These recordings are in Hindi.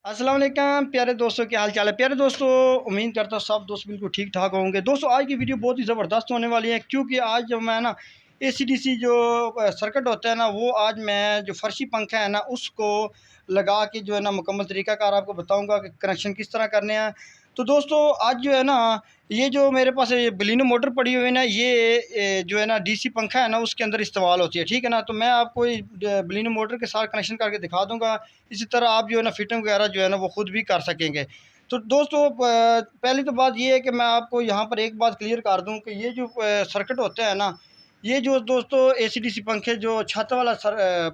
अस्सलाम वालेकुम प्यारे दोस्तों, क्या हाल चाल है। प्यारे दोस्तों, उम्मीद करता हूँ सब दोस्त बिल्कुल ठीक ठाक होंगे। दोस्तों आज की वीडियो बहुत ही ज़बरदस्त होने वाली है, क्योंकि आज जब मैं ना एसीडीसी जो सर्किट होता है ना, वो आज मैं जो फर्शी पंखा है ना उसको लगा के जो है ना मुकम्मल तरीक़ाकार आपको बताऊंगा कि कनेक्शन किस तरह करने हैं। तो दोस्तों आज जो है ना, ये जो मेरे पास ये बलिनो मोटर पड़ी हुई है ना, ये जो है ना डीसी पंखा है ना उसके अंदर इस्तेमाल होती है, ठीक है ना। तो मैं आपको बलिनो मोटर के साथ कनेक्शन करके दिखा दूंगा। इसी तरह आप जो है ना फिटिंग वगैरह जो है ना वो खुद भी कर सकेंगे। तो दोस्तों पहली तो बात ये है कि मैं आपको यहाँ पर एक बात क्लियर कर दूँ कि ये जो सर्किट होता है ना, ये जो दोस्तों एसीडीसी पंखे जो छत वाला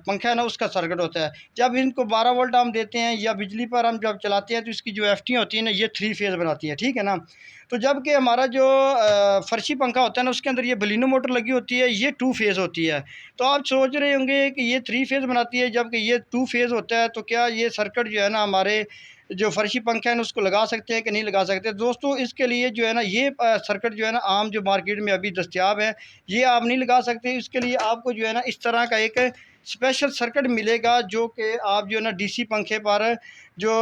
पंखा है ना उसका सर्किट होता है। जब इनको 12 वोल्ट हम देते हैं या बिजली पर हम जब चलाते हैं तो इसकी जो एफटी होती है ना, ये 3 फेज़ बनाती है, ठीक है ना। तो जबकि हमारा जो फर्शी पंखा होता है ना उसके अंदर ये बलिनो मोटर लगी होती है, ये 2 फेज़ होती है। तो आप सोच रहे होंगे कि ये 3 फेज़ बनाती है जबकि ये 2 फेज़ होता है, तो क्या ये सर्किट जो है ना हमारे जो फर्शी पंखा है ना उसको लगा सकते हैं कि नहीं लगा सकते। दोस्तों इसके लिए जो है ना ये सर्किट जो है ना आम जो मार्केट में अभी दस्तयाब है, ये आप नहीं लगा सकते। इसके लिए आपको जो है ना इस तरह का एक स्पेशल सर्किट मिलेगा, जो कि आप जो है ना डीसी पंखे पर जो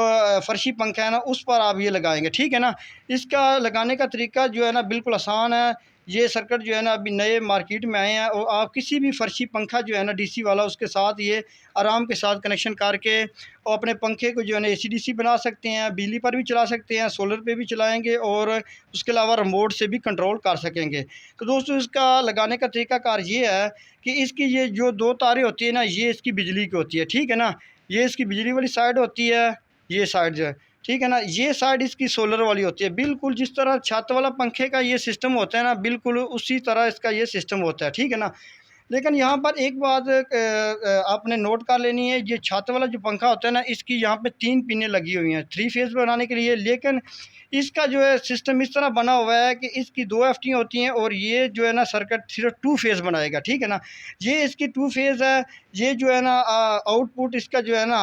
फर्शी पंखा है ना उस पर आप ये लगाएंगे, ठीक है ना। इसका लगाने का तरीका जो है ना बिल्कुल आसान है। ये सर्किट जो है ना अभी नए मार्केट में आए हैं, और आप किसी भी फर्शी पंखा जो है ना डीसी वाला उसके साथ ये आराम के साथ कनेक्शन करके और अपने पंखे को जो है ना एसीडीसी बना सकते हैं, बिजली पर भी चला सकते हैं, सोलर पे भी चलाएंगे और उसके अलावा रिमोट से भी कंट्रोल कर सकेंगे। तो दोस्तों इसका लगाने का तरीकाकार ये है कि इसकी ये जो 2 तारें होती है ना, ये इसकी बिजली की होती है, ठीक है ना। ये इसकी बिजली वाली साइड होती है, ये साइड जो है, ठीक है ना। ये साइड इसकी सोलर वाली होती है। बिल्कुल जिस तरह छत वाला पंखे का ये सिस्टम होता है ना, बिल्कुल उसी तरह इसका ये सिस्टम होता है, ठीक है ना। लेकिन यहाँ पर एक बात आपने नोट कर लेनी है, ये छत वाला जो पंखा होता है ना, इसकी यहाँ पे 3 पिनें लगी हुई हैं 3 फेज़ बनाने के लिए। लेकिन इसका जो है सिस्टम इस तरह बना हुआ है कि इसकी 2 एफटी होती हैं और ये जो है ना सर्किट सिर्फ 2 फेज़ बनाएगा, ठीक है ना। ये इसकी 2 फेज़ है। ये जो है ना आउटपुट इसका जो है ना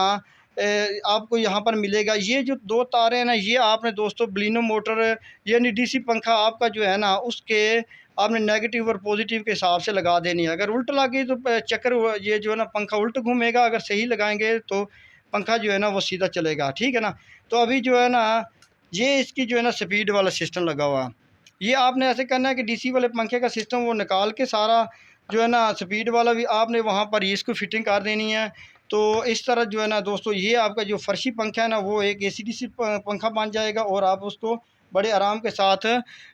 आपको यहाँ पर मिलेगा। ये जो 2 तारें हैं ना, ये आपने दोस्तों बलिनो मोटर यानी डीसी पंखा आपका जो है ना उसके आपने नेगेटिव और पॉजिटिव के हिसाब से लगा देनी है। अगर उल्ट लगी तो चक्कर ये जो है ना पंखा उल्ट घूमेगा, अगर सही लगाएंगे तो पंखा जो है ना वो सीधा चलेगा, ठीक है ना। तो अभी जो है ना ये इसकी जो है ना स्पीड वाला सिस्टम लगा हुआ है। ये आपने ऐसे करना है कि डीसी वाले पंखे का सिस्टम वो निकाल के सारा जो है ना स्पीड वाला भी आपने वहाँ पर इसको फिटिंग कर देनी है। तो इस तरह जो है ना दोस्तों ये आपका जो फर्शी पंखा है ना वो एक एसीडीसी पंखा बन जाएगा, और आप उसको बड़े आराम के साथ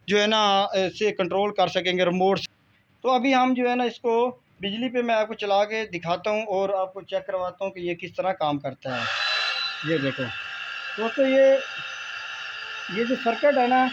जो है ना से कंट्रोल कर सकेंगे रिमोट से। तो अभी हम जो है ना इसको बिजली पे मैं आपको चला के दिखाता हूँ और आपको चेक करवाता हूँ कि ये किस तरह काम करता है। ये देखो दोस्तों, ये जो सर्किट है ना,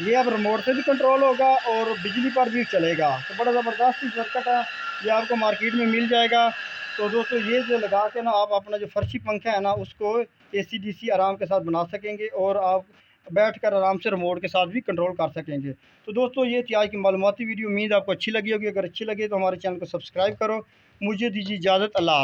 ये अब रिमोट से भी कंट्रोल होगा और बिजली पर भी चलेगा। तो बड़ा ज़बरदस्त ही सर्किट है, ये आपको मार्केट में मिल जाएगा। तो दोस्तों ये जो लगा के ना आप अपना जो फर्शी पंखा है ना उसको एसी-डीसी आराम के साथ बना सकेंगे, और आप बैठकर आराम से रिमोट के साथ भी कंट्रोल कर सकेंगे। तो दोस्तों ये थी आज की मालूमाती वीडियो, उम्मीद आपको अच्छी लगी होगी। अगर अच्छी लगी तो हमारे चैनल को सब्सक्राइब करो। मुझे दीजिए इजाज़त, अल्लाह।